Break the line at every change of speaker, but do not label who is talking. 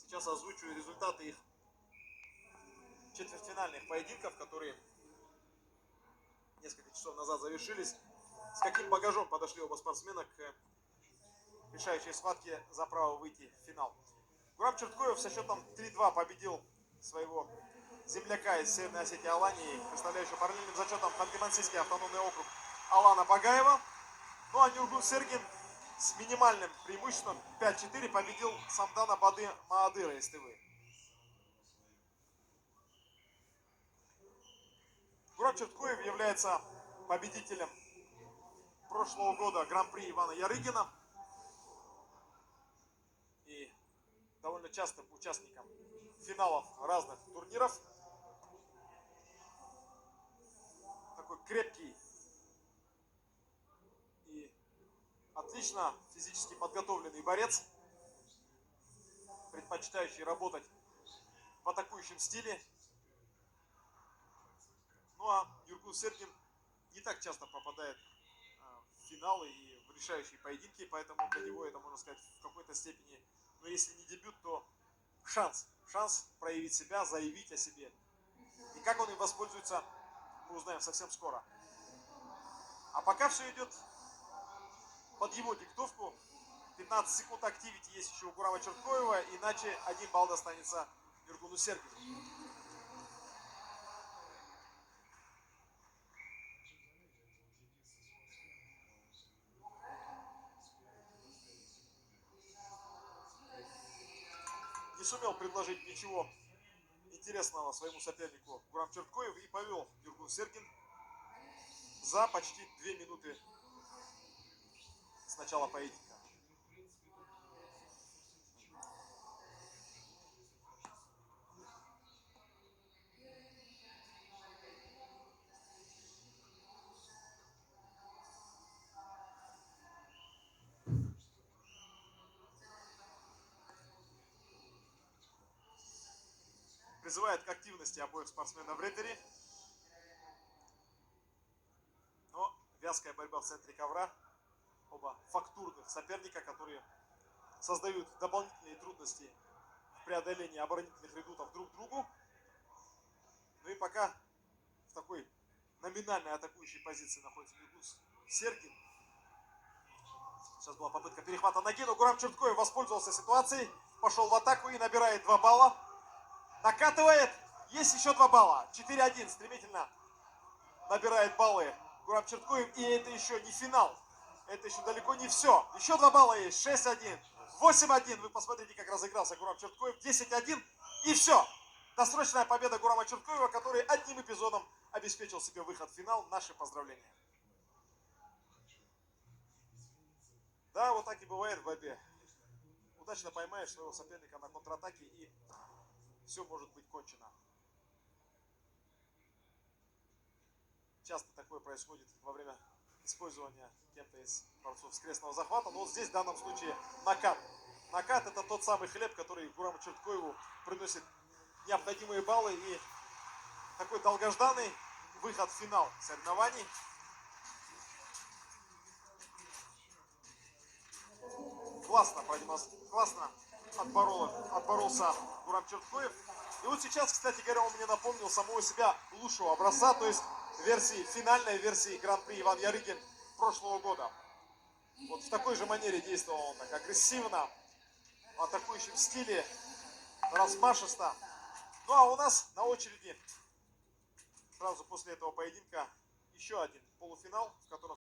Сейчас озвучу результаты их четвертьфинальных поединков, которые несколько часов назад завершились. С каким багажом подошли оба спортсмена к решающей схватке за право выйти в финал. Гурам Черткоев со счетом 3-2 победил своего земляка из Северной Осетии Алании, представляющего параллельным зачетом Ханты-Мансийский автономный округ Алана Багаева. Ну а Нургул Сергин с минимальным преимуществом 5-4 победил Самдана Бады Маадыра из Тывы. Гурам Черткоев является победителем прошлого года Гран-при Ивана Ярыгина и довольно частым участником финалов разных турниров. Такой крепкий и отлично физически подготовленный борец, предпочитающий работать в атакующем стиле. Ну а Нургул Сергин не так часто попадает в финалы и в решающие поединки, поэтому для него это, можно сказать, в какой-то степени, но если не дебют, то шанс проявить себя, заявить о себе. И как он им воспользуется, мы узнаем совсем скоро. А пока все идет под его диктовку. 15 секунд активити есть еще у Гурама Черткоева, иначе 1 балл достанется Нургулу Сергину. Не сумел предложить ничего интересного своему сопернику Гурам Черткоев и повел Нургул Сергин за почти 2 минуты с начала поединка. Призывает к активности обоих спортсменов рефери. Но вязкая борьба в центре ковра. Оба фактурных соперника, которые создают дополнительные трудности в преодолении оборонительных редутов друг другу. Ну и пока в такой номинальной атакующей позиции находится Нургул Сергин. Сейчас была попытка перехвата ноги, но Гурам Черткоев воспользовался ситуацией, пошел в атаку и набирает 2 балла. Накатывает, есть еще 2 балла. 4-1 стремительно набирает баллы Гурам Черткоев. И это еще не финал. Это еще далеко не все. Еще 2 балла есть. 6-1. 8-1. Вы посмотрите, как разыгрался Гурам Черткоев. 10-1. И все. Досрочная победа Гурама Черткоева, который одним эпизодом обеспечил себе выход в финал. Наши поздравления. Да, вот так и бывает в борьбе. Удачно поймаешь своего соперника на контратаке, и все может быть кончено. Часто такое происходит во время использования кем-то из борцов скрестного захвата. Но вот здесь в данном случае накат. Накат — это тот самый хлеб, который Гураму Черткоеву приносит необходимые баллы и такой долгожданный выход в финал соревнований. Классно отборолся Гурам Черткоев. И вот сейчас, кстати говоря, он мне напомнил самого себя лучшего образца, то есть финальной версии Гран-при Иван Ярыгин прошлого года. Вот в такой же манере действовал он, так агрессивно, в атакующем стиле, размашисто. Ну а у нас на очереди сразу после этого поединка еще один полуфинал, в котором